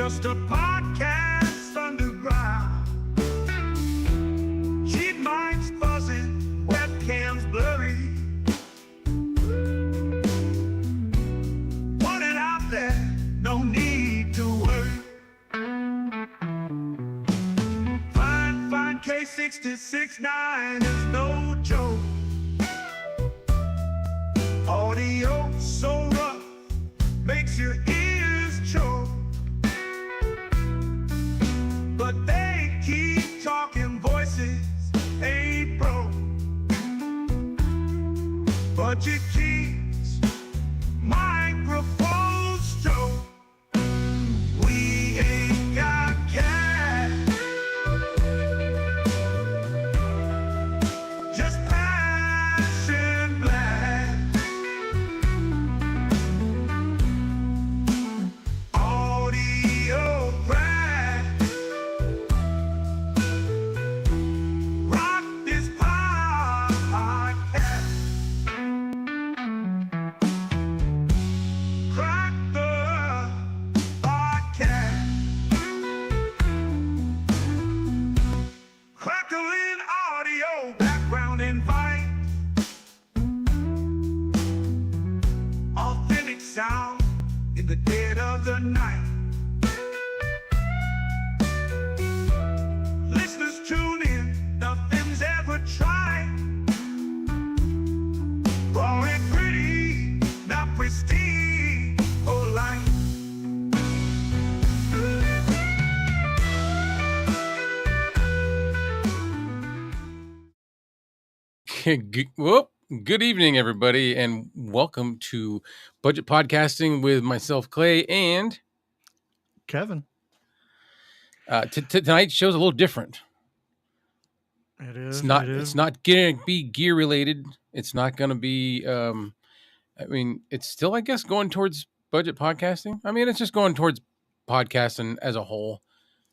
Just a podcast underground. Cheap minds buzzing, webcams blurry. Want it out there, no need to worry. Find K669 is no joke. Audio so rough, makes your ears choke. But they keep talking, voices ain't broke. Budget keeps microphones stroke. We ain't got cash, just passion blast. Audio crash. Rock this podcast. Crack the podcast. Crackling audio, background invite. Authentic sound in the dead of the night. Listeners tune in, nothing's ever tried. Raw and pretty, not pristine or light. Good evening, everybody, and welcome to Budget Podcasting with myself, Clay, and Kevin. tonight's show's a little different. It is. It's not going to be gear related. It's not going to be. It's still, I guess, going towards budget podcasting. I mean, it's just going towards podcasting as a whole,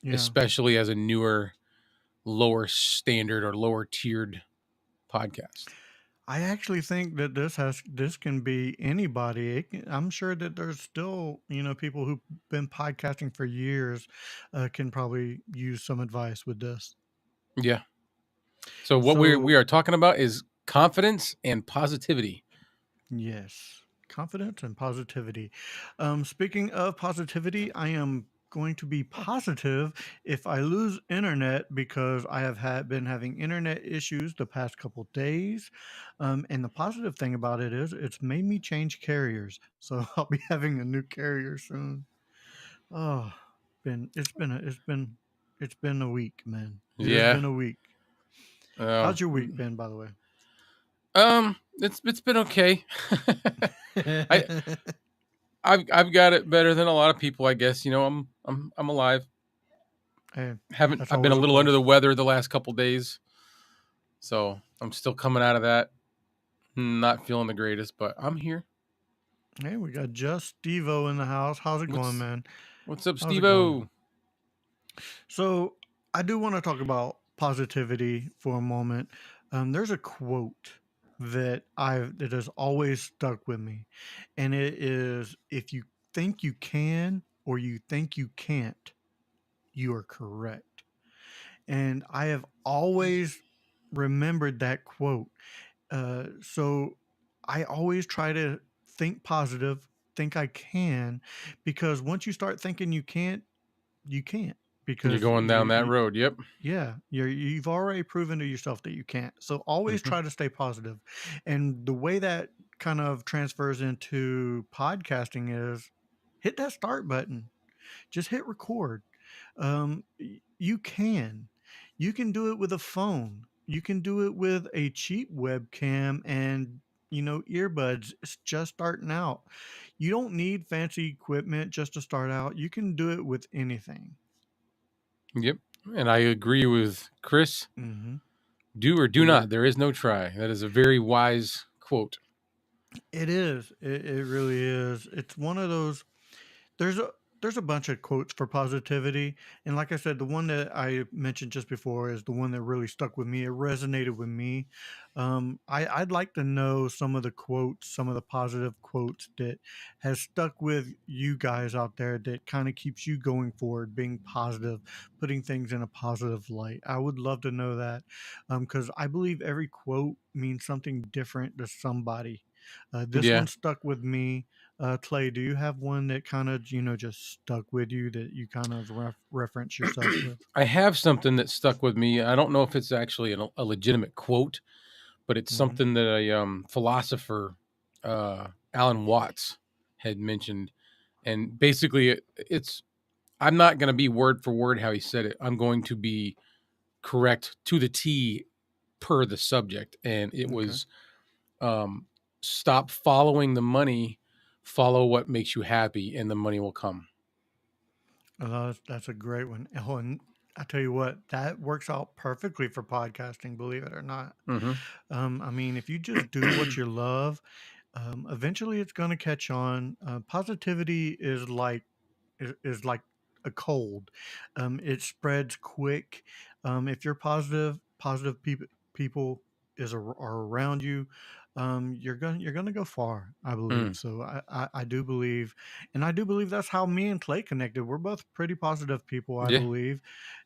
Yeah. especially as a newer, lower standard or lower tiered podcast. I actually think that this can be anybody. I'm sure that there's still, people who've been podcasting for years can probably use some advice with this. Yeah. So what we are talking about is confidence and positivity. Yes, confidence and positivity. Speaking of positivity, I am going to be positive if I lose internet because I have been having internet issues the past couple days. And the positive thing about it is it's made me change carriers, so I'll be having a new carrier soon. Oh, it's been a week, man. It has been a week. How's your week been, by the way? It's been okay. I've got it better than a lot of people, I guess. I'm alive. Hey, I've been a little under the weather the last couple days, so I'm still coming out of that. Not feeling the greatest, but I'm here. Hey, we got Just Steve-O in the house. How's it going, man? What's up, Steve-O? So I do want to talk about positivity for a moment. There's a quote that has always stuck with me, and it is, if you think you can or you think you can't, you are correct. And I have always remembered that quote. So I always try to think positive, think I can, because once you start thinking you can't, you can't. Because you're going down that road. Yep. Yeah, you've already proven to yourself that you can't. So always try to stay positive. And the way that kind of transfers into podcasting is hit that start button. Just hit record. You can do it with a phone. You can do it with a cheap webcam and earbuds. It's just starting out. You don't need fancy equipment just to start out. You can do it with anything. Yep. And I agree with Chris. Do or do not. There is no try. That is a very wise quote. It is. It really is. It's one of those. There's there's a bunch of quotes for positivity, and like I said, the one that I mentioned just before is the one that really stuck with me. It resonated with me. I'd like to know some of the quotes, some of the positive quotes that has stuck with you guys out there that kind of keeps you going forward, being positive, putting things in a positive light. I would love to know that, because I believe every quote means something different to somebody. This Yeah. one stuck with me. Clay, do you have one that kind of, just stuck with you that you kind of reference yourself with? I have something that stuck with me. I don't know if it's actually a legitimate quote, but it's Hmm. something that a philosopher, Alan Watts, had mentioned, and basically it's. I'm not going to be word for word how he said it. I'm going to be correct to the T per the subject, and it Okay. was, um, stop following the money, follow what makes you happy, and the money will come. That's a great one. Oh, and I tell you what, that works out perfectly for podcasting, believe it or not. Hmm. I mean, if you just do what you love, eventually it's going to catch on. Positivity is like a cold. It spreads quick. If you're positive, positive people are around you. You're gonna go far, I believe. Mm, So I do believe, and I do believe that's how me and Clay connected. We're both pretty positive people, I yeah. believe,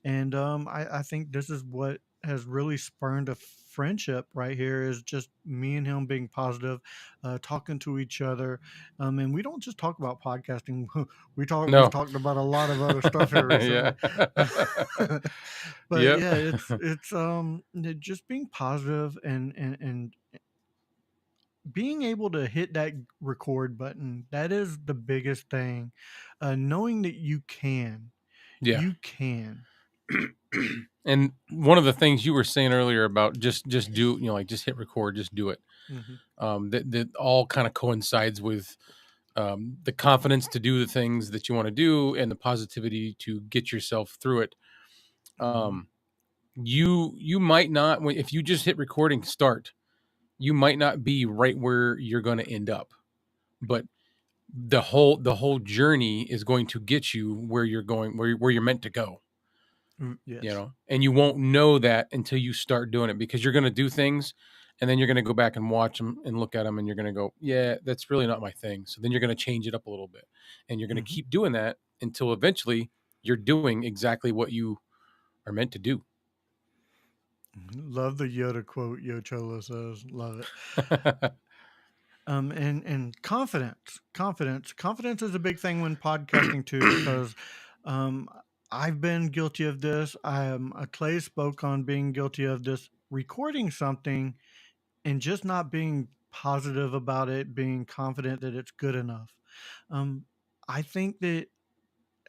and I think this is what has really spurned a friendship right here is just me and him being positive, talking to each other, and we don't just talk about podcasting. We've No. talked about a lot of other stuff here Yeah. recently. But Yep. yeah, just being positive and being able to hit that record button, that is the biggest thing. Knowing that Yeah. you can. And one of the things you were saying earlier about just do, like just hit record, just do it. Mhm, That all kind of coincides with, the confidence to do the things that you want to do and the positivity to get yourself through it. mhm. Um, you might not, if you just hit recording start, you might not be right where you're going to end up, but the whole journey is going to get you where you're going, where you're meant to go. Yes. And you won't know that until you start doing it, because you're going to do things and then you're going to go back and watch them and look at them and you're going to go, yeah, that's really not my thing. So then you're going to change it up a little bit and you're going to Mhm. keep doing that until eventually you're doing exactly what you are meant to do. Love the Yoda quote. Yo Cholo says, "Love it." And confidence is a big thing when podcasting too, because um, I've been guilty of this. Clay spoke on being guilty of this, recording something and just not being positive about it, being confident that it's good enough. Um, I think that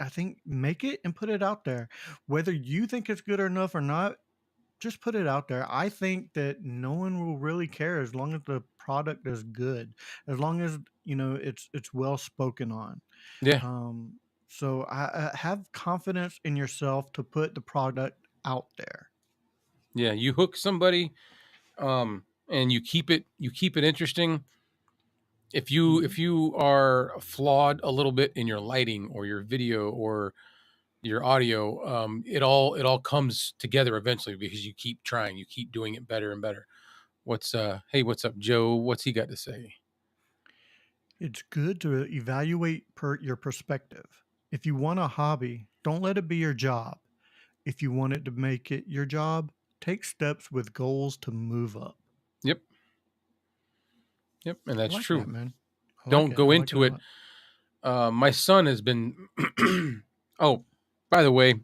I think make it and put it out there, whether you think it's good enough or not. Just put it out there. I think that no one will really care as long as the product is good, as long as it's well spoken on. Yeah. Um, so I have confidence in yourself to put the product out there. Yeah. You hook somebody, and you keep it interesting. If Mhm. you are flawed a little bit in your lighting or your video or your audio, it all comes together eventually because you keep trying, you keep doing it better and better. Hey, what's up, Joe? What's he got to say? It's good to evaluate your perspective. If you want a hobby, don't let it be your job. If you want it to make it your job, take steps with goals to move up. Yep. Yep. And I that's like that, true. man. I like Don't it. go I like it a into it. lot. My son has been oh, by the way,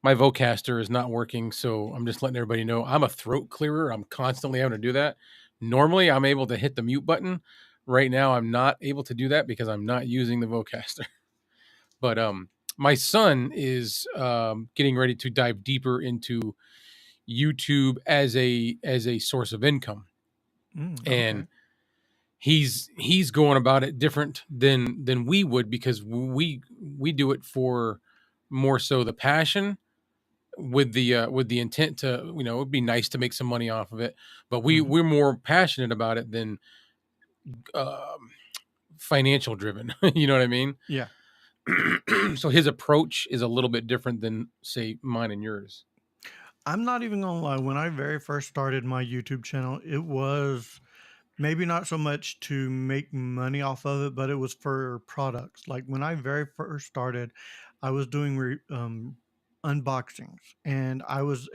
my Vocaster is not working, so I'm just letting everybody know I'm a throat clearer. I'm constantly having to do that. Normally I'm able to hit the mute button. Right now I'm not able to do that because I'm not using the Vocaster. But my son is, getting ready to dive deeper into YouTube as a source of income, and Okay. he's going about it different than we would, because we do it for more so the passion, with the intent to, it'd be nice to make some money off of it, but Hmm. we're more passionate about it than, um, financial driven. You know what I mean? Yeah. So his approach is a little bit different than, say, mine and yours. I'm not even gonna lie. When I very first started my YouTube channel, it was maybe not so much to make money off of it, but it was for products. Like when I very first started, I was doing unboxings, and I was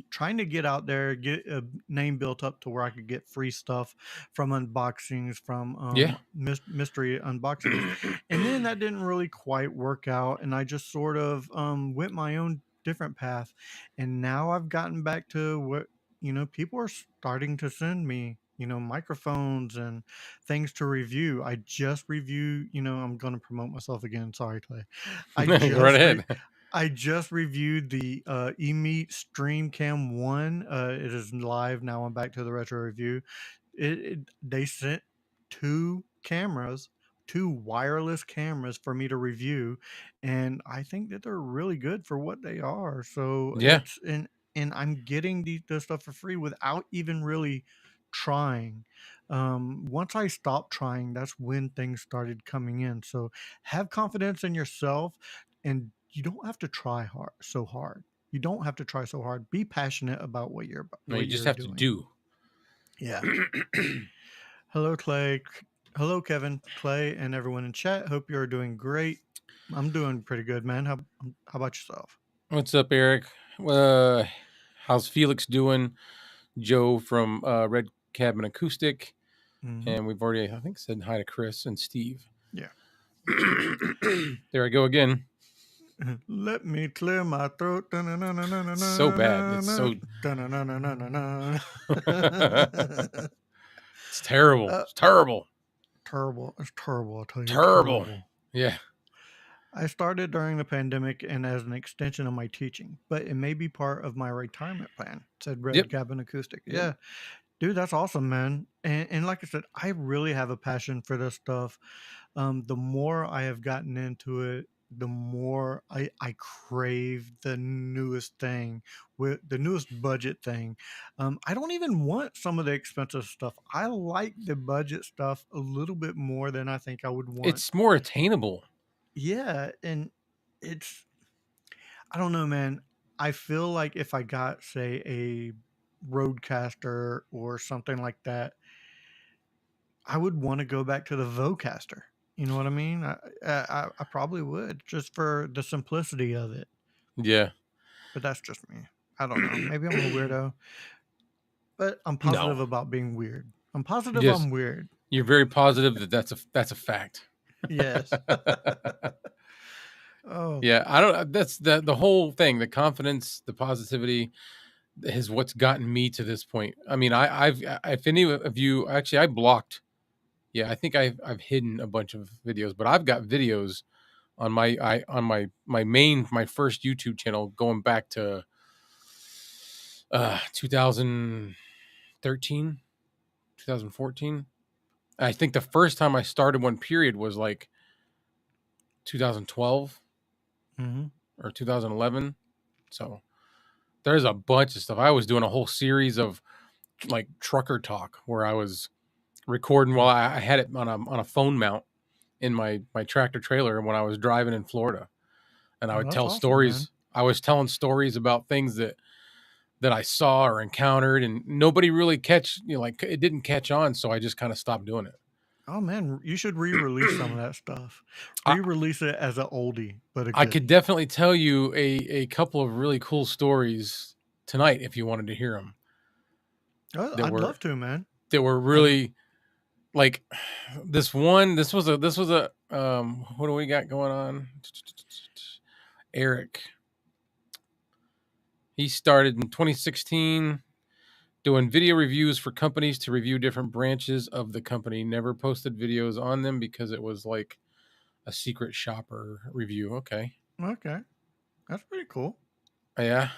trying to get out there, get a name built up to where I could get free stuff from unboxings, from Yeah. mystery unboxings. And then that didn't really quite work out, and I just sort of went my own different path. And now I've gotten back to what, people are starting to send me, microphones and things to review. I just review, I'm going to promote myself again. Sorry, Clay. I Go right just ahead. I just reviewed the eMeet StreamCam 1. It is live now. I'm back to the retro review. They sent two wireless cameras for me to review, and I think that they're really good for what they are. So Yeah. and I'm getting this stuff for free without even really trying. Once I stopped trying, that's when things started coming in. So have confidence in yourself, and you don't have to try hard. You don't have to try so hard. Be passionate about No, what you just you're have to doing. do. Yeah. Hello, Clay. Hello, Kevin, Clay, and everyone in chat. Hope you're doing great. I'm doing pretty good, man. How about yourself? What's up, Eric? How's Felix doing? Joe from Red Cabin Acoustic. Hmm. And we've already, I think, said hi to Chris and Steve. Yeah. There I go again. Let me clear my throat. It's so bad. It's so it's terrible. Uh, It's terrible. terrible. It's terrible. I'll tell you, Terrible. terrible. Yeah. I started during the pandemic and as an extension of my teaching, but it may be part of my retirement plan, said Red Yep. Cabin Acoustic. Yep. Yeah. Dude, that's awesome, man. And like I said, I really have a passion for this stuff. The more I have gotten into it, the more I crave the newest thing, with the newest budget thing. I don't even want some of the expensive stuff. I like the budget stuff a little bit more than I think I would want. It's more attainable. Yeah, and it's, I don't know, man. I feel like if I got, say, a Roadcaster or something like that, I would want to go back to the Vocaster. You know what I mean? I probably would, just for the simplicity of it. Yeah. But that's just me. I don't know. Maybe I'm a weirdo, but I'm positive No. about being weird. I'm positive Yes. I'm weird. You're very positive that that's a fact. Yes. Oh, Yeah, I don't. That's the whole thing. The confidence, the positivity, is what's gotten me to this point. I mean, if any of you actually, I blocked. Yeah, I think I've hidden a bunch of videos, but I've got videos on my first YouTube channel going back to 2013, 2014. I think the first time I started one period was like 2012 mm-hmm. or 2011. So there's a bunch of stuff. I was doing a whole series of like trucker talk where I was recording while I had it on a phone mount in my tractor trailer when I was driving in Florida, and I Oh, would that's tell awesome, stories. man. I was telling stories about things that I saw or encountered, and nobody really like it didn't catch on, so I just kind of stopped doing it. Oh man, you should re-release some of that stuff. I, Re-release it as an oldie, but a I goodie. could definitely tell you a couple of really cool stories tonight if you wanted to hear them. Oh, I'd love to, man. That were really like this one. This was a what do we got going on? Eric. He started in 2016 doing video reviews for companies to review different branches of the company. Never posted videos on them because it was like a secret shopper review. Okay. Okay. That's pretty cool. Yeah.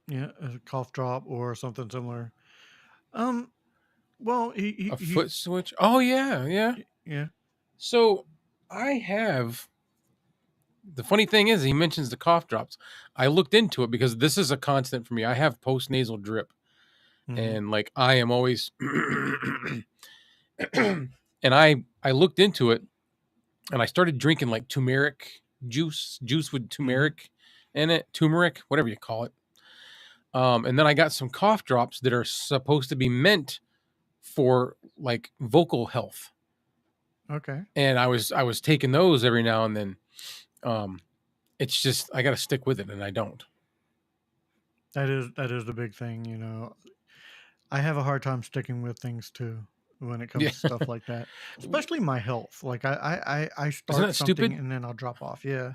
Yeah, a cough drop or something similar. Well, A foot switch. Oh yeah. yeah. So I have. The funny thing is, he mentions the cough drops. I looked into it because this is a constant for me. I have post nasal drip, Mhm. and like I am always And I looked into it, and I started drinking like turmeric juice with Mm-hmm. turmeric in it, turmeric, whatever you call it. And then I got some cough drops that are supposed to be meant for like vocal health. Okay. And I was taking those every now and then. Um, it's just I got to stick with it, and I don't. That is the big thing, I have a hard time sticking with things too when it Yeah, comes to stuff like that, especially my health. Like I isn't start that something stupid? and then I'll drop off. Yeah.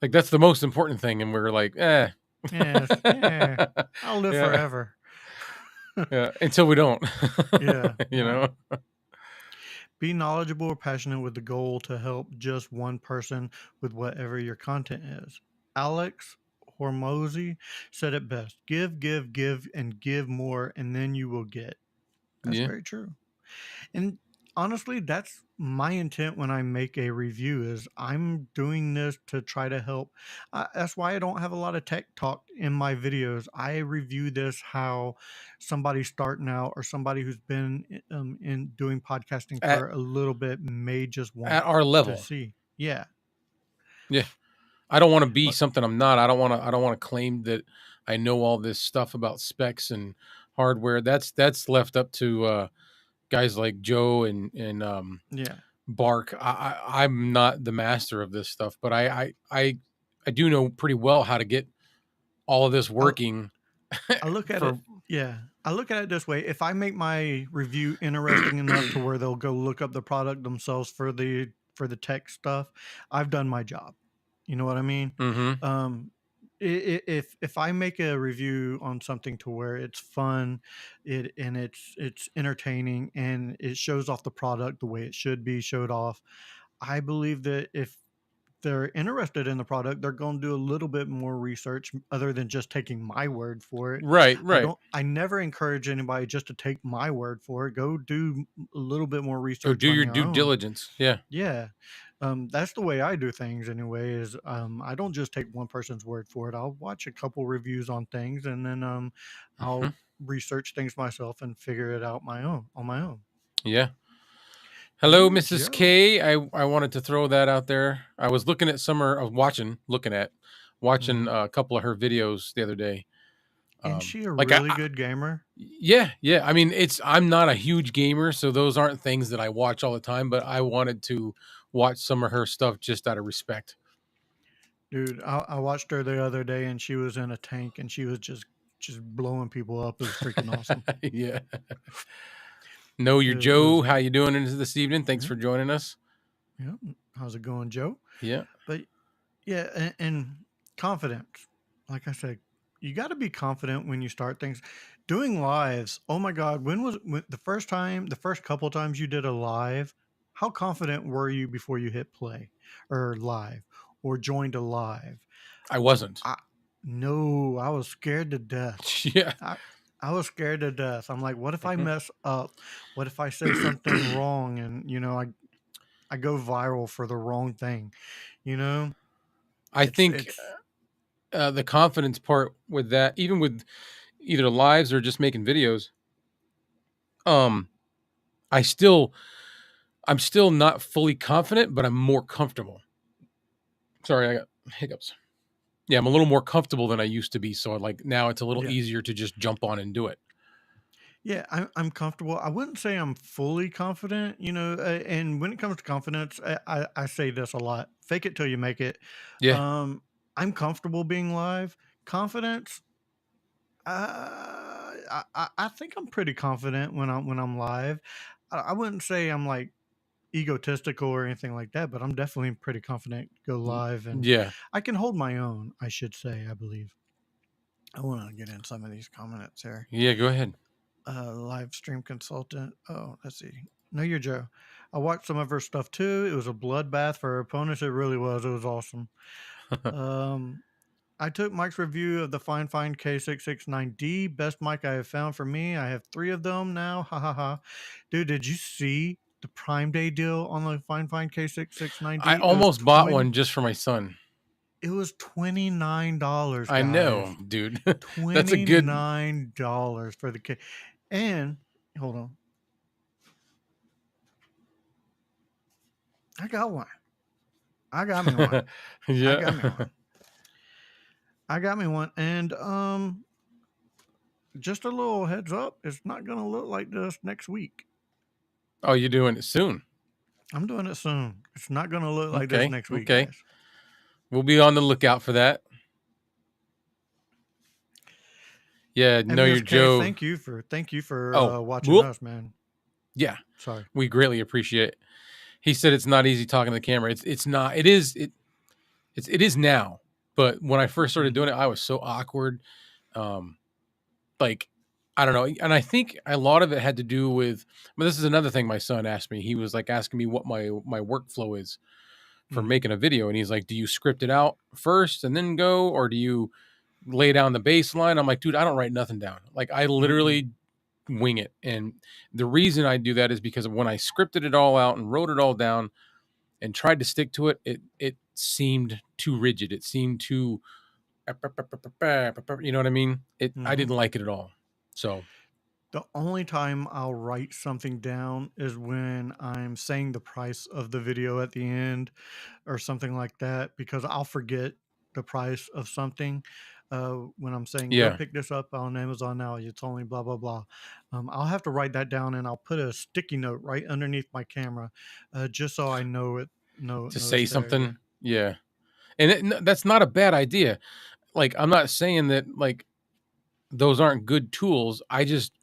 Like that's the most important thing, and we're like, Yes. Yeah. I'll live yeah, forever. yeah, until we don't, Yeah. you No. know. Be knowledgeable or passionate with the goal to help just one person with whatever your content is. Alex Hormozy said it best: give, give, give, and give more, and then you will get. That's Yeah, very true. And honestly, that's my intent when I make a review is I'm doing this to try to help. That's why I don't have a lot of tech talk in my videos. I review this how somebody starting out or somebody who's been in doing podcasting at for a little bit may just want at our to level. see. Yeah. Yeah, I don't want to be But something I'm not. I don't want to claim that I know all this stuff about specs and hardware. That's left up to guys like Joe and yeah. Bark. I'm not the master of this stuff, but I do know pretty well how to get all of this I, working I look at for it, yeah. I look at it this way. If I make my review interesting enough to where they'll go look up the product themselves for the tech stuff, I've done my job. You know what I mean? hmm Um, if I make a review on something to where it's fun, it's entertaining and it shows off the product the way it should be showed off, I believe that if they're interested in the product, they're going to do a little bit more research other than just taking my word for it. right, right. I never encourage anybody just to take my word for it. Go do a little bit more Go research do on your your due own. diligence. Yeah. Yeah. That's the way I do things anyway, is I don't just take one person's word for it. I'll watch a couple reviews on things and then hmm I'll research things myself and figure it out on my own. Yeah. Know Hello, your Mrs. Joe. K. I wanted to throw that out there. I was looking at Summer. I was watching Hmm. a couple of her videos the other day. Isn't she a Like really good gamer? yeah, yeah. I mean, I'm not a huge gamer, so those aren't things that I watch all the time. But I wanted to watch some of her stuff just out of respect. Dude, I watched her the other day and she was in a tank and she was just blowing people up. It was freaking awesome. Yeah. Know your It Joe. was How you doing this evening? Thanks yeah, for joining us. yeah. How's it going, Joe? Yeah. But yeah, and confidence. Like I said, you got to be confident when you start things. Doing lives. Oh my God, when the first time, the first couple times you did a live? How confident were you before you hit play or live or joined a live? I wasn't. I no, I was scared to death. Yeah. I I was scared to death. I'm like, what if I mess up? What if I say something wrong and I go viral for the wrong thing? You know, I think it's the confidence part with that, even with either lives or just making videos, um, I still, I'm still not fully confident, but I'm more comfortable. Sorry, I got hiccups. Yeah, I'm a little more comfortable than I used to be. So like now it's a little yeah. easier to just jump on and do it. Yeah, I'm comfortable. I wouldn't say I'm fully confident, and when it comes to confidence, I say this a lot: fake it till you make it. Yeah, Um, I'm comfortable being live. Confidence, I think I'm pretty confident when I'm live. I wouldn't say I'm like egotistical or anything like that, but I'm definitely pretty confident to go live, and yeah, I can hold my own. I should say, I believe. I want to get in some of these comments here. yeah. Go ahead. Live stream consultant. Oh, let's see. Know your Joe. I watched some of her stuff too. It was a bloodbath for her opponents. It really was. It was awesome. Um, I took Mike's review of the Fine K669D. Best mic I have found for me. I have 3 of them now. Ha ha ha. Dude, did you see the Prime Day deal on the Fine I K669D? almost bought one just for my son. It was $29, I guys. know, dude. That's a good. $29 for the K. And hold on. I got one. I got me one. I got me Yeah. one. I got me one. And just a little heads up, it's not gonna look like this next week. Oh, you're doing it soon. I'm doing it soon. It's not gonna look like this Okay. next week, Okay. guys. We'll be on the lookout for that. Yeah, know your MSK, Joe. thank you for Oh, watching whoop. us, man. Yeah, Sorry. we greatly appreciate it. He said it's not easy talking to the camera. It's not. It is now. But when I first started doing it, I was so awkward. Like I don't know, and I think a lot of it had to do with. But this is another thing my son asked me. He was like asking me what my workflow is for Mhm. making a video, and he's like, "Do you script it out first and then go, or do you lay down the baseline?" I'm like, "Dude, I don't write nothing down. Like I literally wing it." And the reason I do that is because when I scripted it all out and wrote it all down and tried to stick to it, it seemed too rigid. It seemed too, you know what I mean? I Mhm. didn't like it at all. So The only time I'll write something down is when I'm saying the price of the video at the end or something like that, because I'll forget the price of something. When I'm saying, go yeah, pick this up on Amazon now, it's only blah, blah, blah. I'll have to write that down and I'll put a sticky note right underneath my camera just so I know it, to know say it's there. Yeah. something, yeah, and that's not a bad idea. Like I'm not saying that like those aren't good tools. I just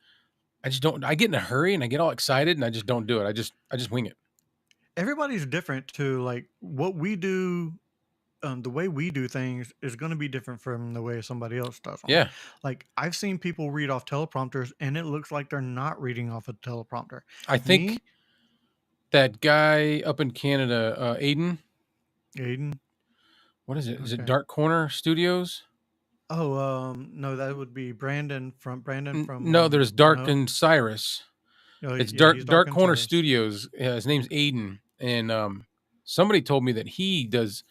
don't. I get in a hurry and I get all excited and I just don't do it. I just wing it. Everybody's different too. Like what we do, the way we do things is going to be different from the way somebody else does them. Yeah, Like I've seen people read off teleprompters and it looks like they're not reading off a teleprompter. I Me, think that guy up in Canada, Aiden. Aiden, What is it? Is it okay. Dark Corner Studios? Oh, no, that would be Brandon from No, there's Dark no. and Cyrus. Oh, It's yeah, he's Dark Dark and Corner Cyrus. Studios. His name's Aiden, and somebody told me that he does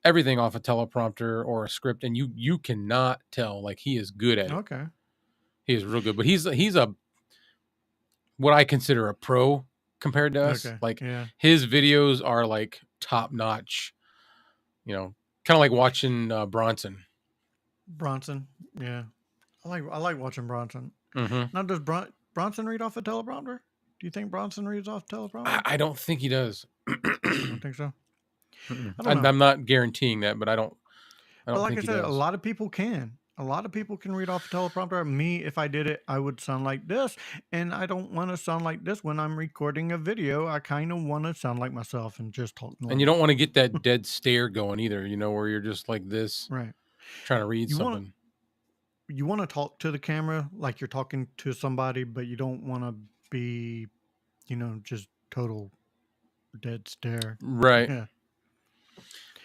everything off a teleprompter or a script, and you cannot tell. Like he is good at it. Okay, He is real good, but he's a what I consider a pro compared to us. okay, Like yeah. his videos are like top notch. You know, kind of like watching Bronson. Bronson, yeah. I like watching Bronson. Hmm. Now, does Bronson read off a teleprompter? Do you think Bronson reads off teleprompter? I don't think he does. You don't think so? Mm-mm. I don't know. I'm not guaranteeing that, but I But don't like think I he said, a does. lot of people can. A lot of people can read off a teleprompter. Me, if I did it, I would sound like this. And I don't want to sound like this when I'm recording a video. I kind of want to sound like myself and just talk And you don't normal. want to get that dead stare going either, you know, where you're just like this Right. trying to read You want something. you want to talk to the camera like you're talking to somebody, but you don't want to be, just total dead stare. Right. Yeah.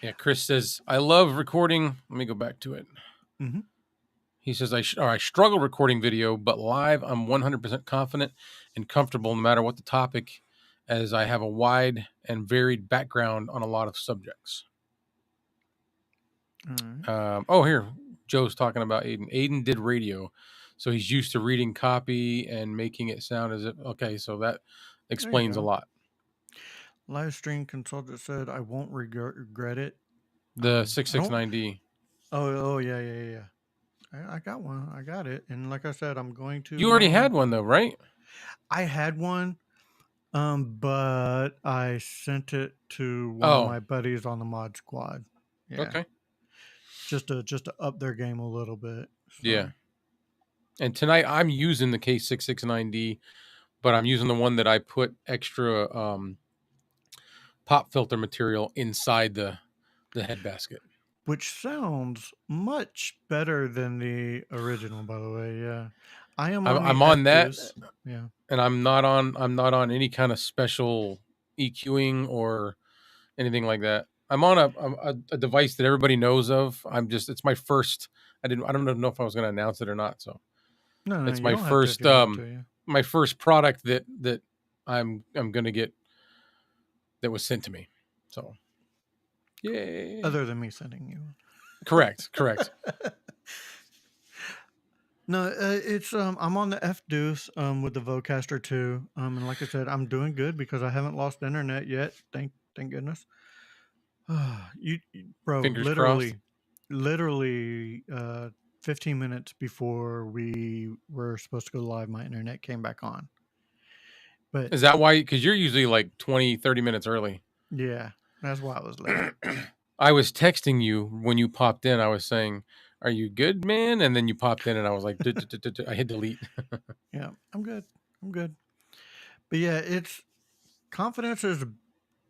Yeah. Chris says, I love recording. Let me go back to it. Hmm. He says, I struggle recording video, but live, I'm 100% confident and comfortable no matter what the topic, as I have a wide and varied background on a lot of subjects. All right. Here, Joe's talking about Aiden. Aiden did radio, so he's used to reading copy and making it sound as if, okay, so that There you explains a go. lot. Live stream consultant said, I won't regret it. The I don't. 669D. Oh, yeah, yeah, yeah. I got one. I got it. And like I said, I'm going to. You already had one though, right? I had one, but I sent it to one of Oh, my buddies on the mod squad. Yeah, okay. just to up their game a little bit. Yeah. So And tonight I'm using the K669D, but I'm using the one that I put extra pop filter material inside the head basket. which sounds much better than the original, by the way. Yeah, I am on the I'm on F that, Deuce. Yeah, and I'm not on any kind of special EQing or anything like that. I'm on a device that everybody knows of. It's my first. I don't know if I was going to announce it or not. So no, it's you my don't have to if first you don't want to. Yeah, my first product that I'm going to get that was sent to me. So yay! other than me sending you. Correct. No, it's I'm on the F Deuce with the Vocaster 2. And like I said, I'm doing good because I haven't lost internet yet. Thank goodness. Bro, Fingers crossed. literally, 15 minutes before we were supposed to go live, my internet came back on. But Is that why? Because you're usually like 20, 30 minutes early. yeah, that's why I was late. I was texting you when you popped in. I was saying, "Are you good, man?" And then you popped in, and I was like, I hit delete. Yeah, I'm good. I'm good. But yeah, it's confidence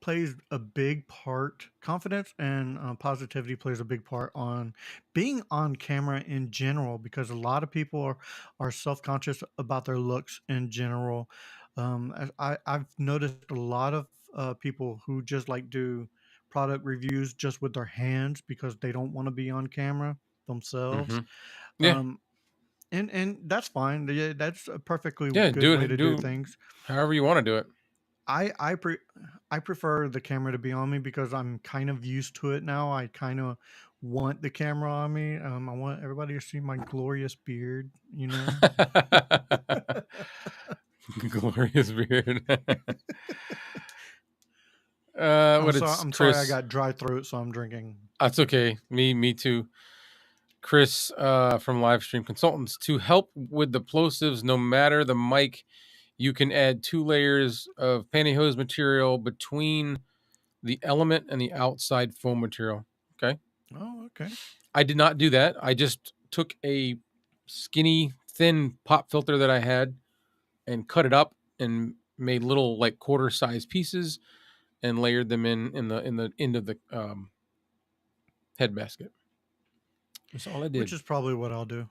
plays a big part. Confidence and positivity plays a big part on being on camera in general, because a lot of people are self-conscious about their looks in general. I've noticed a lot of people who just like do product reviews just with their hands because they don't want to be on camera themselves. Hmm. Yeah, Um, and that's fine. Yeah, that's a perfectly yeah. good Do way it. to do Do things. however you want to do it. I I pre I prefer the camera to be on me because I'm kind of used to it now. I kind of want the camera on me. I want everybody to see my glorious beard, you know. Glorious beard. What it's I'm sorry I Chris. got dry throat, so I'm drinking. That's okay. Me too. Chris from Livestream Consultants. To help with the plosives, no matter the mic, you can add 2 layers of pantyhose material between the element and the outside foam material. Okay. Oh, okay. I did not do that. I just took a skinny, thin pop filter that I had and cut it up and made little like quarter size pieces and layered them in the end of the head basket. That's all I Which did. is probably what I'll do.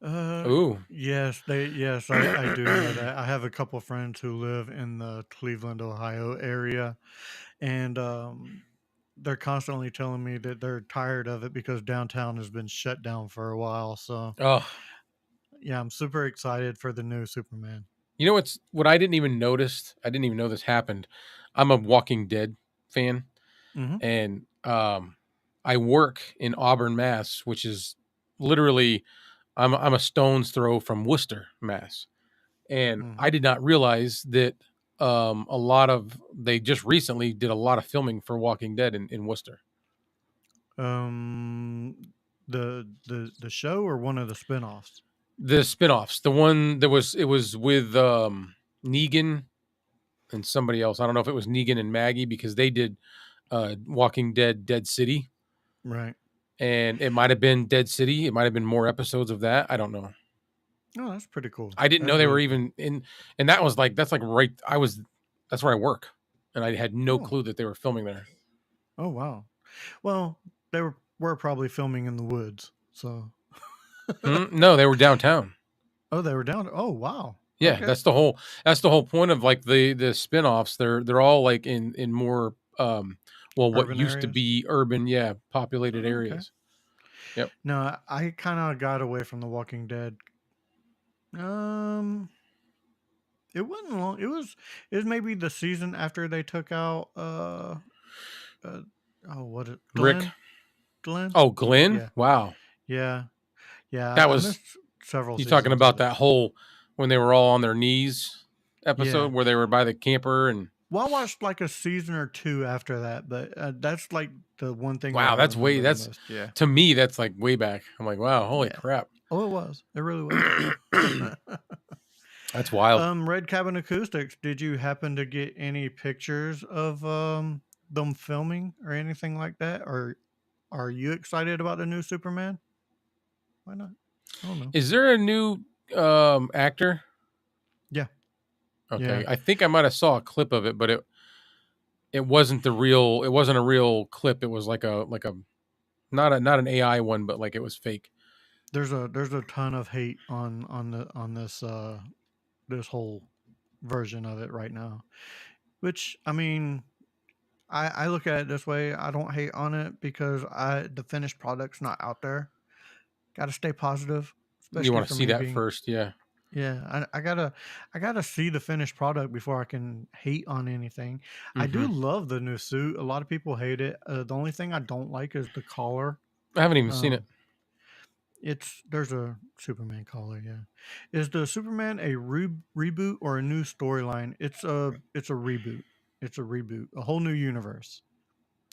Uh, Ooh. yes, I do know that. I have a couple friends who live in the Cleveland, Ohio area, and they're constantly telling me that they're tired of it because downtown has been shut down for a while. So Oh, yeah, I'm super excited for the new Superman. you know what I didn't even notice? I didn't even know this happened. I'm a Walking Dead fan, Hmm. and I work in Auburn, Mass, which is literally I'm a stone's throw from Worcester, Mass. And Hmm. I did not realize that a lot of they just recently did a lot of filming for Walking Dead in Worcester. Um, the show or one of the spinoffs? The spinoffs, the one that was it was with Negan and somebody else. I don't know if it was Negan and Maggie because they did Walking Dead Dead City, Right. and it might have been Dead City. It might have been more episodes of that. I don't know. Oh, that's pretty cool. I didn't That's know they really were cool. even in, and that was like that's like right. That's where I work, and I had no Oh, clue that they were filming there. oh wow. Well, they were probably filming in the woods. So No, they were downtown. oh, they were down. Oh wow. Yeah, Okay. that's the whole point of like the spin-offs. They're all like in more well what Urban used to areas. be urban, yeah, populated Oh, okay. areas. Yep. No, I kind of got away from The Walking Dead. Um, it wasn't long. It was maybe the season after they took out uh oh, what it Rick. Glenn? Oh, Glenn. Yeah. Wow. Yeah. Yeah, That I was missed several you talking seasons of about it. that whole when they were all on their knees Yeah. episode where they were by the camper and Well, I watched like a season or two after that, but that's like the one thing that wow, I remember the that's most. Yeah. to me that's like way back. I'm like, wow, holy Yeah. crap. Oh, it was. It really was. That's wild. Red Cabin Acoustics, did you happen to get any pictures of them filming or anything like that? Or are you excited about the new Superman? Why not? I don't know. Is there a new actor? Yeah. Okay. Yeah. I think I might have saw a clip of it, but it wasn't a real clip. It was like a not an AI one, but like it was fake. There's a ton of hate on this this whole version of it right now. Which I mean, I look at it this way. I don't hate on it because the finished product's not out there. Got to stay positive, You especially want to for see me that being. first, yeah. Yeah, I gotta see the finished product before I can hate on anything. I do Hmm. love the new suit. A lot of people hate it. The only thing I don't like is the collar. I haven't even seen it. Um, there's a Superman collar. Yeah, is the Superman a reboot or a new storyline? It's a reboot. It's a reboot, a whole new universe.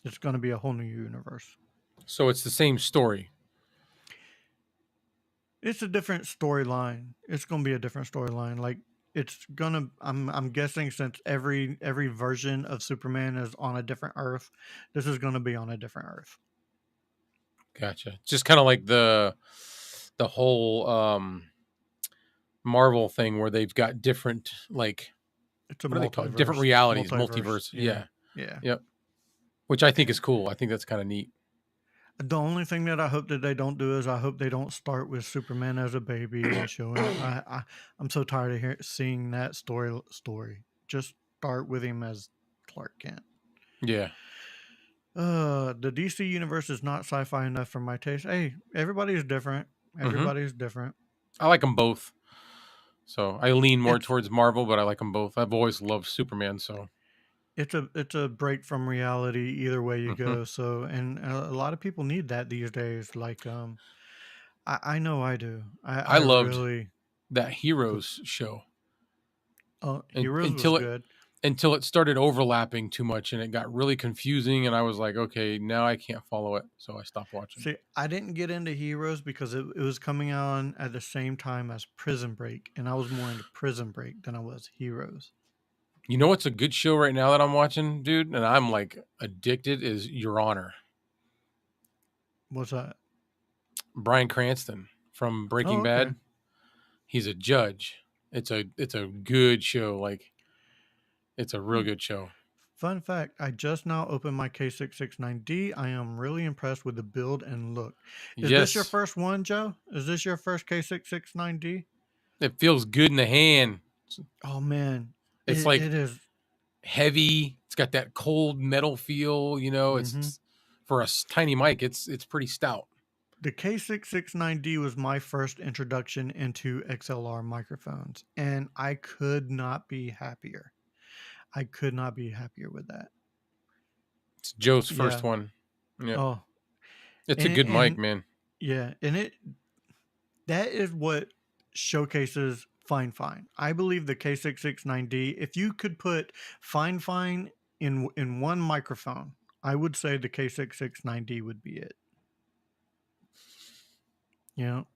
It's going to be a whole new universe. So it's the same story. It's a different storyline. It's going to be a different storyline. Like it's gonna. I'm guessing since every version of Superman is on a different Earth, this is going to be on a different Earth. Gotcha. Just kind of like the whole Marvel thing where they've got different, like, It's a what do they call it? multiverse. Different realities, multiverse. Yeah. Yeah. Yep. Which I think is cool. I think that's kind of neat. The only thing that I hope that they don't do is I hope they don't start with Superman as a baby and showing. I'm so tired of seeing that story. Just start with him as Clark Kent. Yeah. The DC universe is not sci-fi enough for my taste. Hey, everybody's different. Everybody's different. I like them both. So I lean more It's towards Marvel, but I like them both. I've always loved Superman. So it's a break from reality either way you Mhm. go. So and a lot of people need that these days. Like I know I do. I I loved really that Heroes show Heroes was until it good. until it started overlapping too much and it got really confusing. And I was like, okay, now I can't follow it. So I stopped watching. See, I didn't get into Heroes because it was coming on at the same time as Prison Break, and I was more into Prison Break than I was Heroes. You know what's a good show right now that I'm watching, dude? And I'm like addicted is Your Honor. What's that? Bryan Cranston from Breaking Oh, Bad. okay. He's a judge. It's a good show. Like it's a real good show. Fun fact, I just now opened my K669D. I am really impressed with the build and look. Is this your Yes. first one, Joe? Is this your first K669D? It feels good in the hand. Oh man. It's like it is. heavy. It's got that cold metal feel, you know. Mhm. It's for a tiny mic, it's pretty stout. The K669D was my first introduction into XLR microphones, and I could not be happier. I could not be happier with that. It's Joe's first Yeah. one. Yeah. Oh, It's a and good mic, and man. yeah, and that is what showcases Fine. I believe the K669D. If you could put Fine in one microphone, I would say the K669D would be it. You know,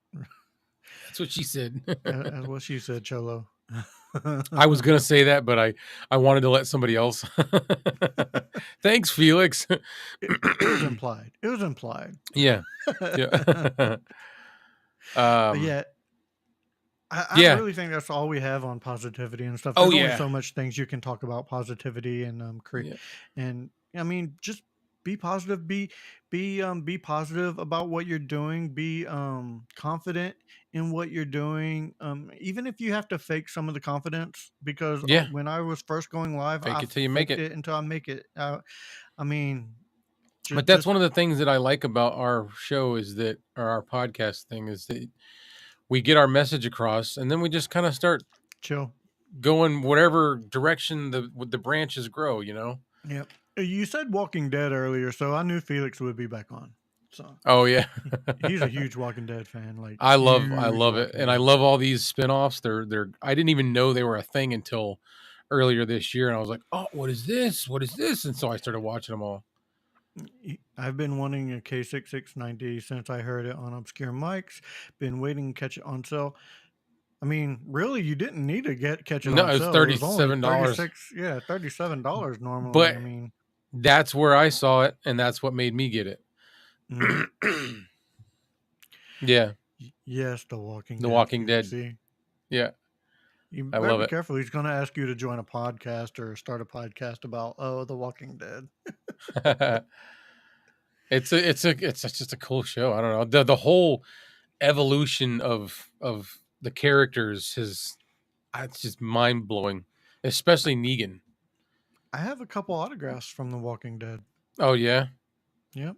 That's what she said. that's what she said, Cholo. I was gonna say that, but I wanted to let somebody else. Thanks, Felix. It was implied. It was implied. Yeah. Yeah. But yeah, I Yeah. really think that's all we have on positivity and stuff. Oh, There's only yeah. so much things you can talk about positivity and create. Yeah. And I mean, just be positive. Be positive about what you're doing. Be confident in what you're doing. Even if you have to fake some of the confidence, because Yeah. when I was first going live, Fake I it till you make faked it. it until I make it. I mean, But that's just one of the things that I like about our show is that, or our podcast thing, is that we get our message across and then we just kind of start chill. going whatever direction the branches grow, you know? Yep. You said Walking Dead earlier, so I knew Felix would be back on. So Oh yeah. he's a huge Walking Dead fan. Like I love huge it. Walking And I Dead. love all these spin-offs. They're I didn't even know they were a thing until earlier this year and I was like, "Oh, what is this? What is this?" And so I started watching them all. I've been wanting a K669D since I heard it on Obscure Mics. Been waiting to catch it on sale. I mean, really, you didn't need to catch it No, on it was sale. It was only $37. $37 normally. But I mean, that's where I saw it and that's what made me get it. mm, Yeah, yes, The Walking The Dead. Walking Dead. See, Yeah, you I better love be it. careful. He's going to ask you to join a podcast or start a podcast about The Walking Dead. It's just a cool show. I don't know. The whole evolution of the characters is it's just mind-blowing, especially Negan. I have a couple autographs from The Walking Dead. Oh yeah. Yep.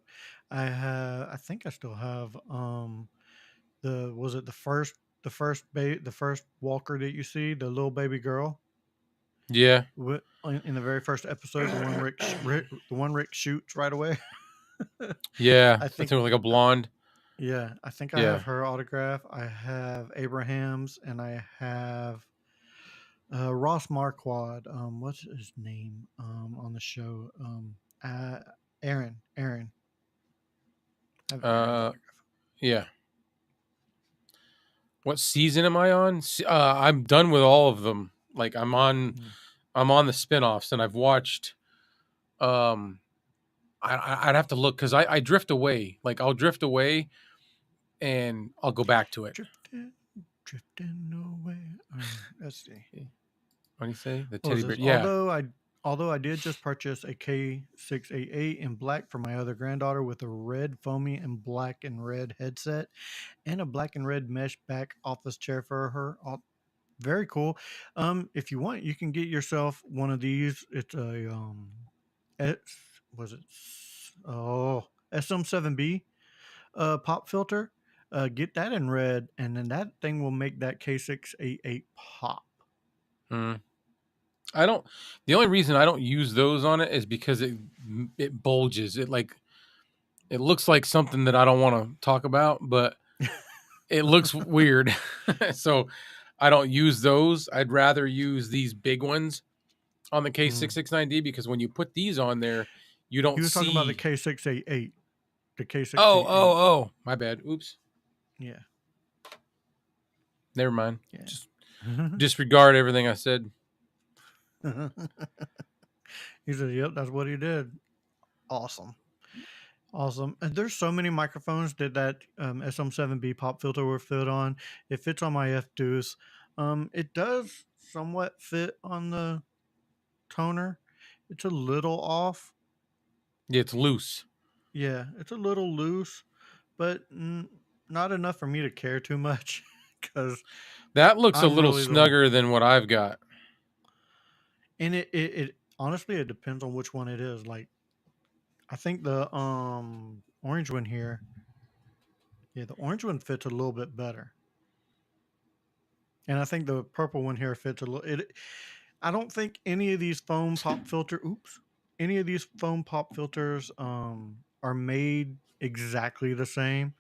I think I still have the first walker that you see, the little baby girl Yeah. in the very first episode, the one Rick shoots right away. Yeah. I That's think like a blonde. yeah, I think I Yeah. have her autograph. I have Abraham's and I have Ross Marquardt. What's his name? On the show. Uh, Aaron. Aaron. Aaron's Uh, autograph. yeah. What season am I on? I'm done with all of them. Like Mm. I'm on the spinoffs, and I've watched. Um, I'd have to look because I drift away. Like I'll drift away, and I'll go back to it. Drifting away. Let's see. What do you say? The What was teddy bear. this? Yeah. Although I did just purchase a K688 in black for my other granddaughter with a red foamy and black and red headset and a black and red mesh back office chair for her. Very cool. If you want, you can get yourself one of these. It's a S, was it SM7B pop filter. Get that in red, and then that thing will make that K688 pop. Mm. I don't. The only reason I don't use those on it is because it bulges. It looks like something that I don't want to talk about, but it looks weird. So I don't use those. I'd rather use these big ones on the Mm. K669D because when you put these on there, you don't He was talking about the see. K688. The Oh, K688. oh. My bad. Oops. Yeah. Never mind. Yeah. Just disregard everything I said. He said, "Yep, that's what he did." Awesome. Awesome. And there's so many microphones that SM7B pop filter will fit on. It fits on my F Deuce. It does somewhat fit on the toner. It's a little off. Yeah, it's loose. Yeah, it's a little loose, but not enough for me to care too much because That looks a I'm little really the one. snugger than what I've got. And it honestly it depends on which one it is. Like I think the orange one here, yeah, the orange one fits a little bit better. And I think the purple one here fits a little it I don't think any of these foam pop filter oops. Any of these foam pop filters are made exactly the same.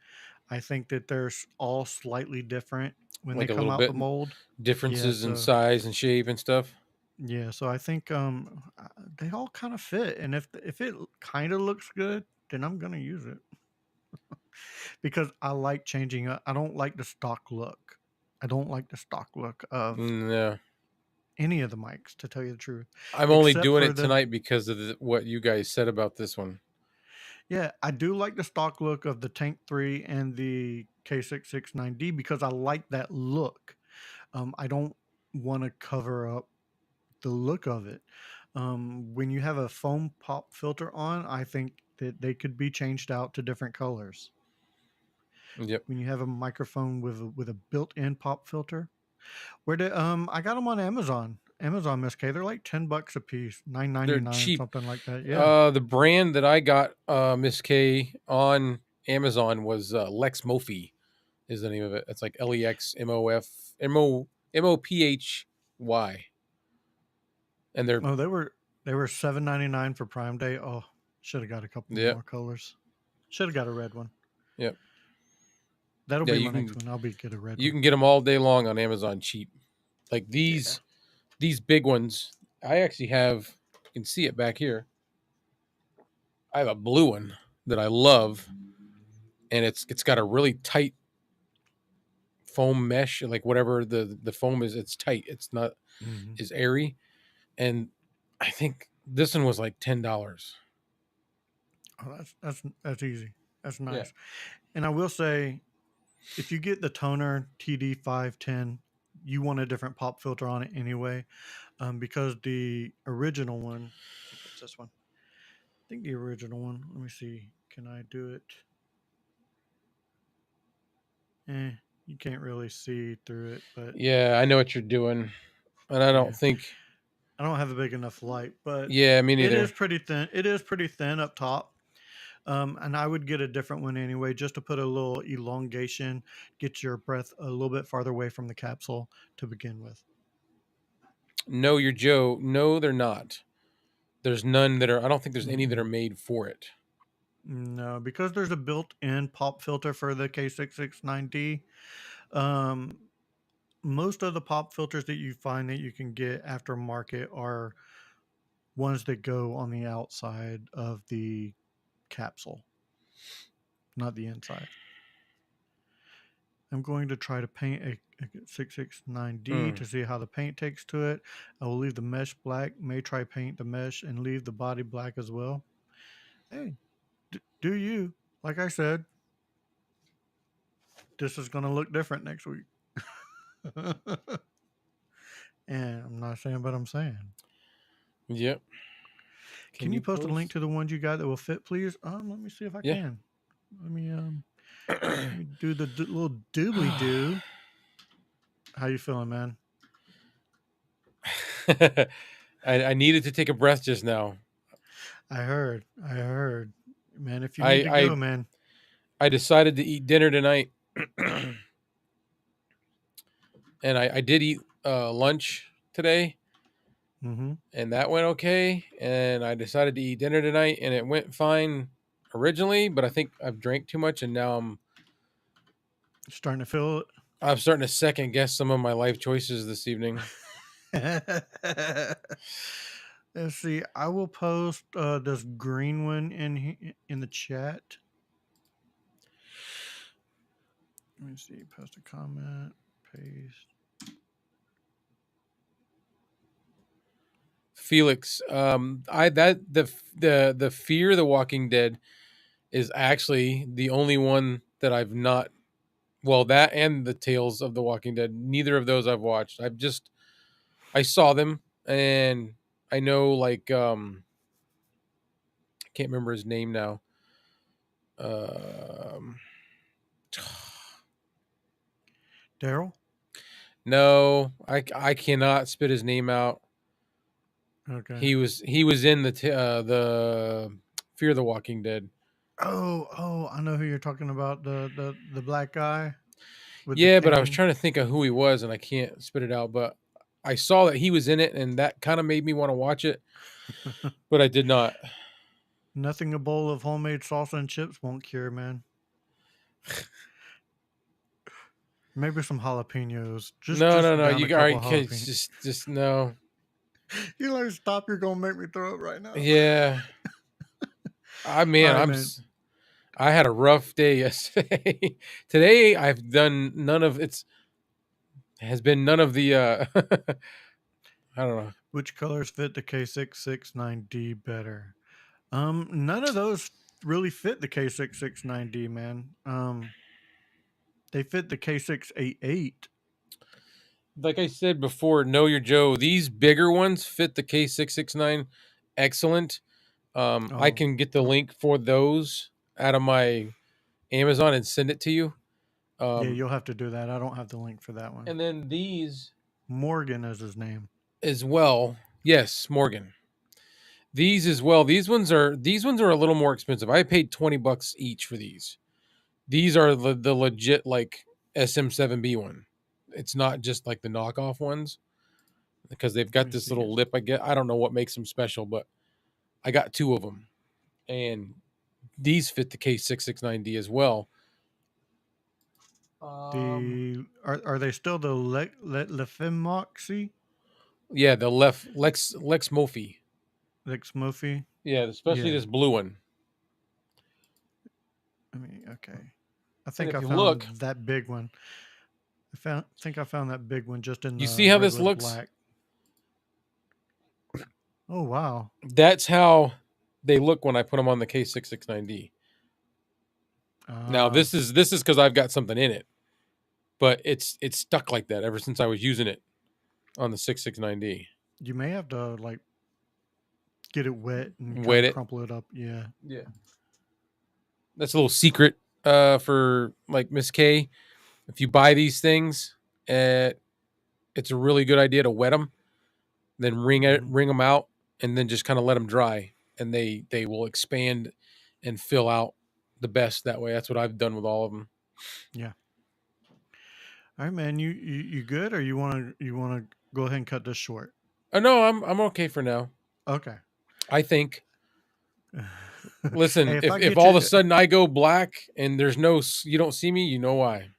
I think that they're all slightly different when they Like a come little out the bit mold. Yeah, differences in so size and shape and stuff. yeah, so I think they all kind of fit, and if it kind of looks good, then I'm gonna use it because I like changing up. I don't like the stock look. I don't like the stock look of No, any of the mics, to tell you the truth, I'm only except doing for it the tonight because of what you guys said about this one. yeah. I do like the stock look of the Tank 3 and the K669D because I like that look. I don't want to cover up the look of it. When you have a foam pop filter on, I think that they could be changed out to different colors. Yep. When you have a microphone with a built-in pop filter, where did I got them on Amazon. Amazon Miss K. They're like $10 a piece, nine ninety They're nine, cheap. something like that. Yeah. The brand that I got Miss K on Amazon was Lex Mophy is the name of it. It's like LEXMOPHY. And they're Oh, they were $7.99 for Prime Day. Oh, should have got a couple yeah, more colors. Should have got a red one. yep. That'll Yeah, be my next one. I'll get a red you one. can get them all day long on Amazon cheap. Like Yeah. these big ones. I actually have, you can see it back here. I have a blue one that I love, and it's got a really tight foam mesh, like whatever the foam is, it's tight. It's not Hmm. is airy, and I think this one was like $10. Oh, that's easy. That's Yeah, nice. And I will say, if you get the toner TD510, you want a different pop filter on it anyway, because the original one, I think it's this one. I think the original one. Let me see. Can I do it? You can't really see through it, but yeah, I know what you're doing, and I don't yeah, think. I don't have a big enough light, but Yeah, me it is neither. pretty thin. It is pretty thin up top. And I would get a different one anyway, just to put a little elongation, get your breath a little bit farther away from the capsule to begin with. No, you're Joe. No, they're not. There's none that are. I don't think there's any that are Mm-mm. made for it. No, because there's a built-in pop filter for the K669D. Um, most of the pop filters that you find that you can get aftermarket are ones that go on the outside of the capsule, not the inside. I'm going to try to paint a 669D to see how the paint takes to it. I will leave the mesh black, may try paint the mesh and leave the body black as well. Hey, do you. Like I said, this is going to look different next week. And I'm not saying, but I'm saying. Yep. Can you post a link to the ones you got that will fit, please? Let me see if I Yeah. can. Let me do the little doobly doo. How you feeling, man? I needed to take a breath just now. I heard. Man, if you need to go, man. I decided to eat dinner tonight. And I did eat lunch today. Mm-hmm. And that went okay. And I decided to eat dinner tonight, and it went fine originally, but I think I've drank too much, and now I'm starting to feel it. I'm starting to second guess some of my life choices this evening. Let's see. I will post this green one in the chat. Let me see. Post a comment. Paste. Felix, the Fear the Walking Dead is actually the only one that I've not. Well, that and the Tales of the Walking Dead. Neither of those I've watched. I saw them, and I know I can't remember his name now. Daryl? No, I cannot spit his name out. Okay. He was in the Fear the Walking Dead. Oh, I know who you're talking about. The black guy. Yeah, but I was trying to think of who he was, and I can't spit it out. But I saw that he was in it, and that kind of made me want to watch it, but I did not. Nothing a bowl of homemade salsa and chips won't cure, man. Maybe some jalapenos. No. You guys just no. You like stop? You're gonna make me throw up right now. Yeah. Man. I had a rough day yesterday. Today I've done none of the I don't know. Which colors fit the K669D better? None of those really fit the K669D, man. They fit the K688. Like I said before, Know Your Joe, these bigger ones fit the K669 excellent. I can get the link for those out of my Amazon and send it to you. Yeah, you'll have to do that. I don't have the link for that one. And then these Morgan is his name as well. Yes, Morgan. These as well. These ones are a little more expensive. I paid $20 each for these. These are the legit like SM7B one. It's not just like the knockoff ones because they've got this little lip. I don't know what makes them special, but I got two of them, and these fit the K669D as well. Are they still the Lefimoxy? Yeah, the Lex Mofi. Lex Mofi. Yeah, especially this blue one. I mean, okay. I think I found that big one. I think I found that big one just in. You see how this looks? Black. Oh wow! That's how they look when I put them on the K669D. Now this is because I've got something in it, but it's stuck like that ever since I was using it on the 669D. You may have to like get it wet and crumple it up. Yeah. That's a little secret for like Miss K. If you buy these things, it's a really good idea to wet them, then wring them out, and then just kind of let them dry, and they will expand and fill out the best that way. That's what I've done with all of them. Yeah. All right, man. You good, or you want to go ahead and cut this short? No, I'm okay for now. Okay. I think. Listen, if all of a sudden I go black and you don't see me, you know why.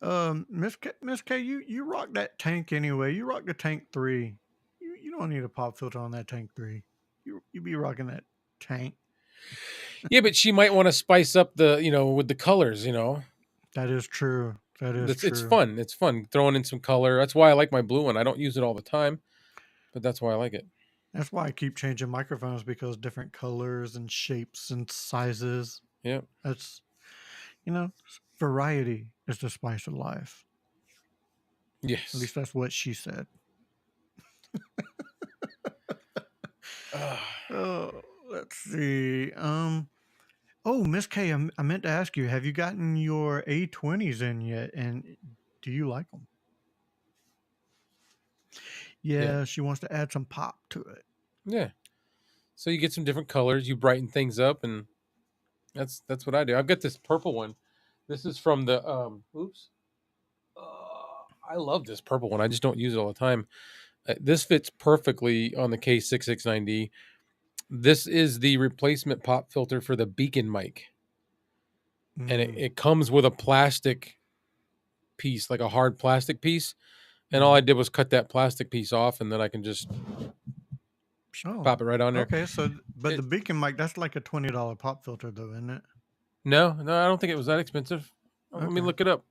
Miss K, you rock that tank anyway. You rock the Tank 3. You don't need a pop filter on that Tank 3. You be rocking that tank. Yeah, but she might want to spice up the, with the colors, That is true. That is It's true. fun. It's fun throwing in some color. That's why I like my blue one. I don't use it all the time, but that's why I like it. That's why I keep changing microphones, because different colors and shapes and sizes. Yeah. That's, you know, variety is the spice of life. At Yes. least that's what she said. Oh, let's see. Oh, Miss K, I meant to ask you, have you gotten your A20s in yet? And do you like them? Yeah. Yeah, she wants to add some pop to it. Yeah. So you get some different colors, you brighten things up, and that's what I do. I've got this purple one. This is from the oops. I love this purple one. I just don't use it all the time. This fits perfectly on the K669D. This is the replacement pop filter for the Beacon mic. And it comes with a plastic piece, like a hard plastic piece. And all I did was cut that plastic piece off, and then I can just pop it right on there. Okay, so but the Beacon mic, that's like a $20 pop filter though, isn't it? No, I don't think it was that expensive. Let me Okay. look it up.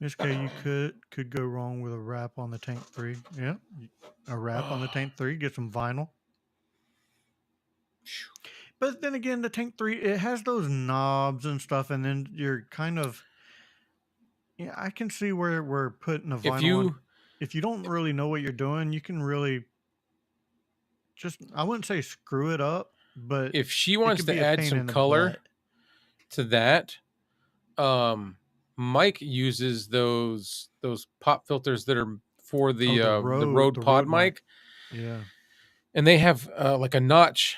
Miss K, you could go wrong with a wrap on the Tank 3. Yeah, a wrap on the Tank 3, get some vinyl. But then again, the Tank 3, it has those knobs and stuff, and then you're kind of, yeah, I can see where we're putting a vinyl on. If you don't really know what you're doing, you can really just, I wouldn't say screw it up, but if she it wants could to be a add pain some in the color butt. to that, Mike uses those pop filters that are for the Rode Pod mic. Yeah. And they have like a notch.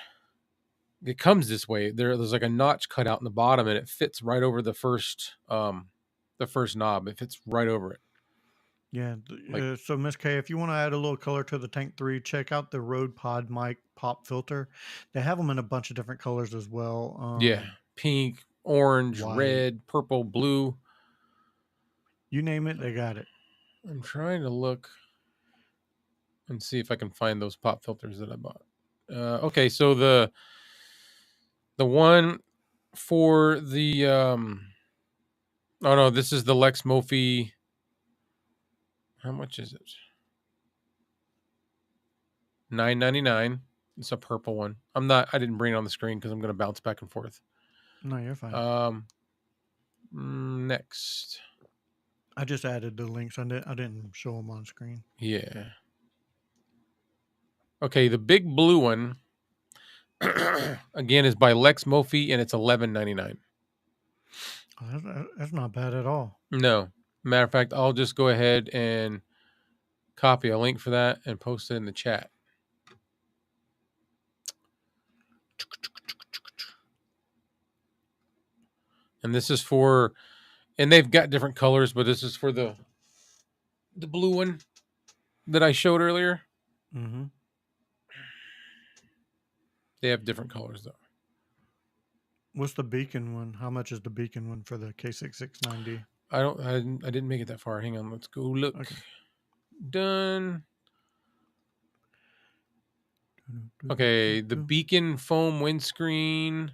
It comes this way. There's like a notch cut out in the bottom, and it fits right over the first knob. It fits right over it. Yeah. Like- So Miss K, if you want to add a little color to the Tank 3, check out the Rode Pod mic pop filter. They have them in a bunch of different colors as well. Yeah, pink, orange, white. red, purple, blue. You name it, they got it. I'm trying to look and see if I can find those pop filters that I bought. Okay, so the one for the oh no, this is the Lex Mophie. How much is it? $9.99. It's a purple one. I didn't bring it on the screen because I'm going to bounce back and forth. No, you're fine. Next. I just added the links. I didn't show them on screen. Yeah. Okay, the big blue one again is by Lex Mophie, and it's $11.99. Oh, that's not bad at all. No. Matter of fact, I'll just go ahead and copy a link for that and post it in the chat. And this is for, and they've got different colors, but this is for the blue one that I showed earlier. Mm-hmm. They have different colors though. What's the Beacon one? How much is the Beacon one for the K669D? I didn't make it that far. Hang on, let's go look. Okay. Done. Okay, the Beacon foam windscreen.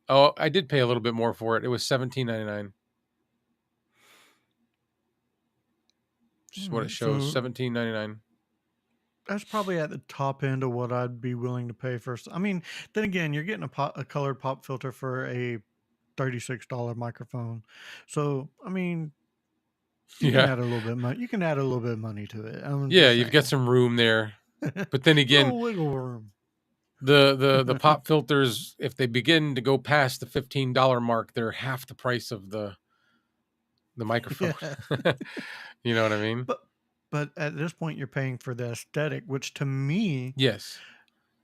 Oh, I did pay a little bit more for it. It was $17.99. Just what it shows, $17.99. That's probably at the top end of what I'd be willing to pay for. I mean, then again, you're getting a colored pop filter for a $36 microphone. So, I mean, you can add a little bit. You can add a little bit of money to it. Yeah, you've got some room there. But then again, wiggle room. The pop filters, if they begin to go past the $15 mark, they're half the price of the microphone. Yeah. You know what I mean? But at this point, you're paying for the aesthetic, which to me, yes,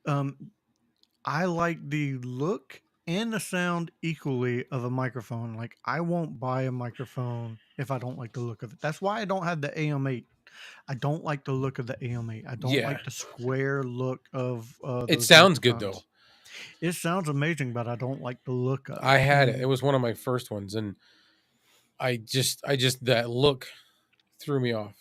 I like the look and the sound equally of a microphone. Like, I won't buy a microphone if I don't like the look of it. That's why I don't have the AM8. I don't like the look of the AM8. I don't like the square look of it sounds good though. It sounds amazing, but I don't like the look of it. I had it. It was one of my first ones, and I just that look threw me off.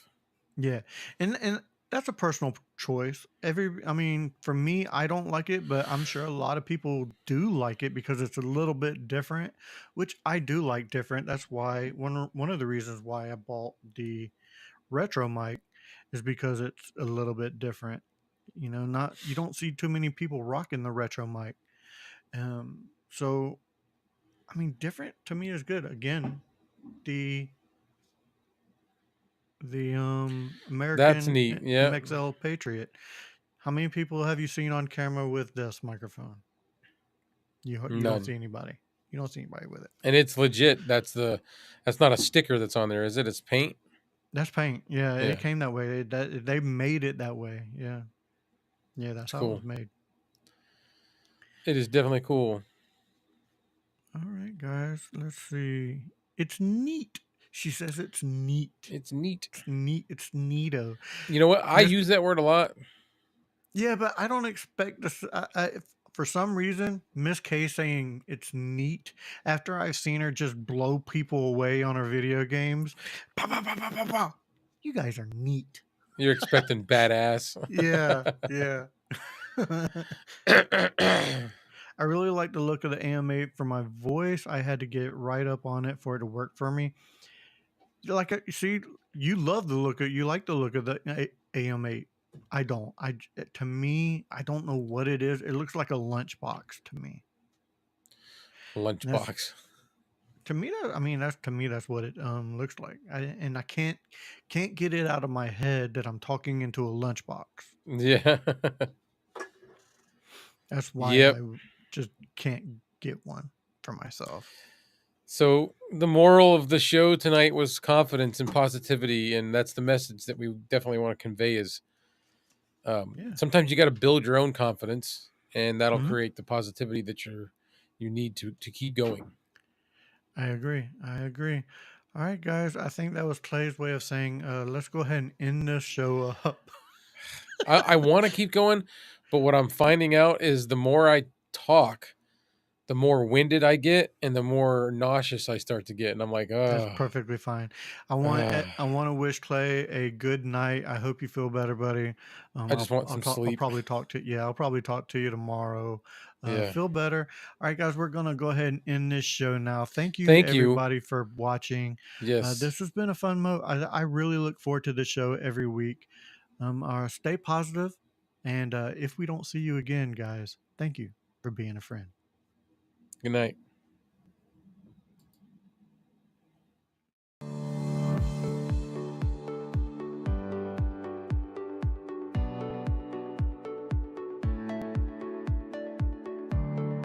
Yeah, and that's a personal choice. I mean, for me, I don't like it, but I'm sure a lot of people do like it because it's a little bit different, which I do like different. That's why one of the reasons why I bought the retro mic is because it's a little bit different. You know, not you don't see too many people rocking the retro mic. So I mean, different to me is good. Again, the That's American neat. Yeah. MXL Patriot. How many people have you seen on camera with this microphone? You don't None. see anybody. You don't see anybody with it. And it's legit. That's not a sticker that's on there, is it? It's paint. That's paint. Yeah, it Yeah, came that way. They made it that way. Yeah, yeah, that's it's how it cool. was made. It is definitely cool. All right, guys. Let's see. It's neat. She says it's neat. It's neat. It's neat. It's neato. You know what? I Miss, use that word a lot. yeah, but I don't expect this. For some reason, Miss K saying it's neat after I've seen her just blow people away on her video games. Pow, pow, pow, pow, pow, pow. You guys are neat. You're expecting badass. Yeah, yeah. I really like the look of the AM8 for my voice. I had to get right up on it for it to work for me. Like, see, you love the look of, you like the look of the AM8. I don't. To me, I don't know what it is. It looks like a lunchbox to me. And that's Lunchbox. to me. I mean, that's to me. That's what it looks like. And I can't get it out of my head that I'm talking into a lunchbox. Yeah. That's why I Yep. just can't get one for myself. So the moral of the show tonight was confidence and positivity, and that's the message that we definitely want to convey. Is Yeah. sometimes you got to build your own confidence, and that'll Hmm. create the positivity that you need to keep going. I agree. I agree. All right, guys. I think that was Clay's way of saying, let's go ahead and end this show up. I want to keep going, but what I'm finding out is the more I talk, the more winded I get, and the more nauseous I start to get, and I'm like, That's oh, perfectly fine. I want to wish Clay a good night. I hope you feel better, buddy. I just want some I'll sleep. probably talk to I'll probably talk to you tomorrow. Yeah. Feel better. All right, guys. We're gonna go ahead and end this show now. Thank you, Thank you. everybody, for watching. Yes. This has been a fun I really look forward to the show every week. Stay positive, and if we don't see you again, guys, thank you for being a friend. Good night.